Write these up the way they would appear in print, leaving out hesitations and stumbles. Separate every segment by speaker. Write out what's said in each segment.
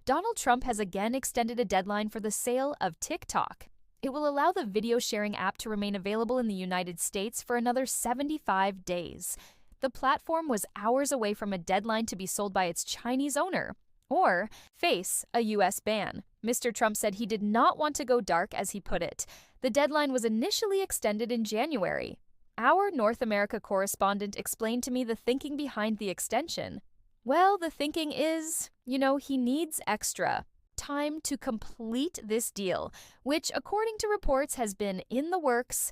Speaker 1: Donald Trump has again extended a deadline for the sale of TikTok. It will allow the video sharing app to remain available in the United States for another 75 days. The platform was hours away from a deadline to be sold by its Chinese owner, or face a U.S. ban. Mr. Trump said he did not want to go dark, as he put it. The deadline was initially extended in January. Our North America correspondent explained to me the thinking behind the extension. Well, the thinking is, he needs extra time to complete this deal, which, according to reports, has been in the works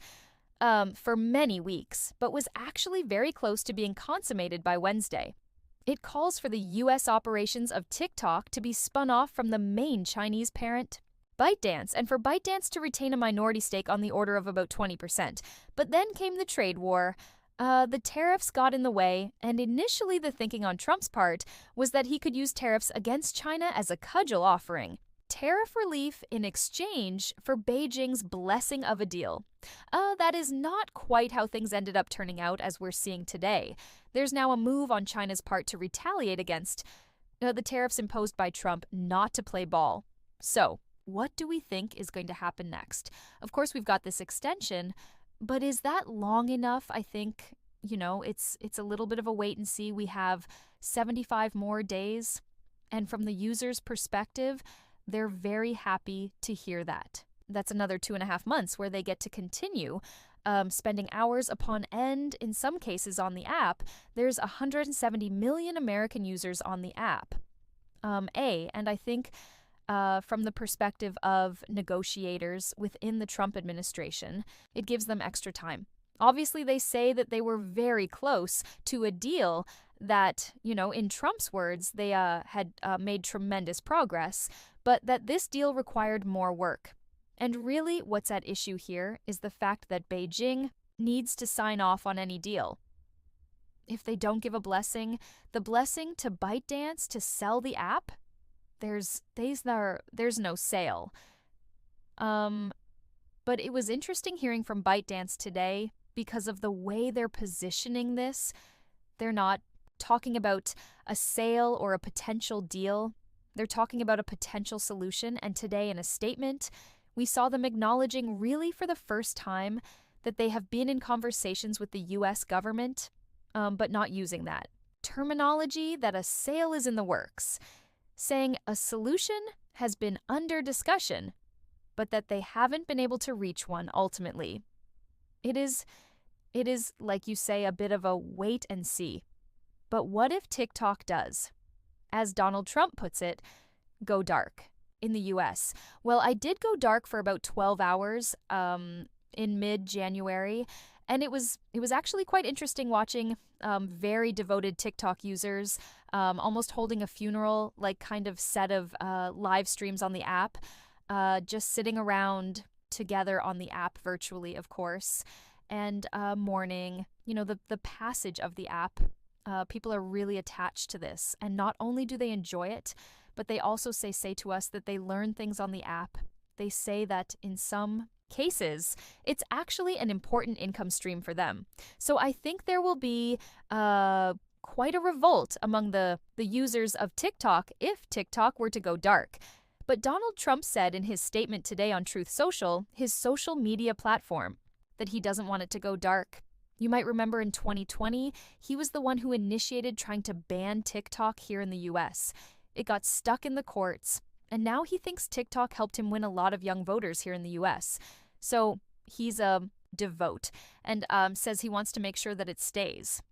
Speaker 1: for many weeks, but was actually very close to being consummated by Wednesday. It calls for the U.S. operations of TikTok to be spun off from the main Chinese parent, ByteDance, and for ByteDance to retain a minority stake on the order of about 20%. But then came the trade war. The tariffs got in the way, and initially the thinking on Trump's part was that he could use tariffs against China as a cudgel offering tariff relief in exchange for Beijing's blessing of a deal. That is not quite how things ended up turning out, as we're seeing today. There's now a move on China's part to retaliate against the tariffs imposed by Trump, not to play ball. So, what do we think is going to happen next? Of course, we've got this extension, but is that long enough? I think, it's a little bit of a wait and see. We have 75 more days, and from the user's perspective, they're very happy to hear that. That's another 2.5 months where they get to continue spending hours upon end, in some cases, on the app. There's 170 million American users on the app. And I think from the perspective of negotiators within the Trump administration, it gives them extra time. Obviously, they say that they were very close to a deal that, in Trump's words, they had made tremendous progress, but that this deal required more work. And really, what's at issue here is the fact that Beijing needs to sign off on any deal. If they don't give a blessing, the blessing to ByteDance to sell the app, there's no sale. But it was interesting hearing from ByteDance today because of the way they're positioning this. They're not talking about a sale or a potential deal. They're talking about a potential solution, and today in a statement, we saw them acknowledging really for the first time that they have been in conversations with the U.S. government, but not using that terminology that a sale is in the works, saying a solution has been under discussion, but that they haven't been able to reach one ultimately. It is, like you say, a bit of a wait and see. But what if TikTok does, as Donald Trump puts it, go dark in the U.S.? Well, I did go dark for about 12 hours in mid-January, and it was actually quite interesting watching very devoted TikTok users almost holding a funeral, like kind of set of live streams on the app, just sitting around together on the app virtually, of course, and mourning, the passage of the app. People are really attached to this, and not only do they enjoy it, but they also say to us that they learn things on the app. They say that in some cases, it's actually an important income stream for them. So I think there will be quite a revolt among the users of TikTok if TikTok were to go dark. But Donald Trump said in his statement today on Truth Social, his social media platform, that he doesn't want it to go dark. You might remember in 2020, he was the one who initiated trying to ban TikTok here in the U.S. It got stuck in the courts, and now he thinks TikTok helped him win a lot of young voters here in the U.S. So he's a devote and says he wants to make sure that it stays.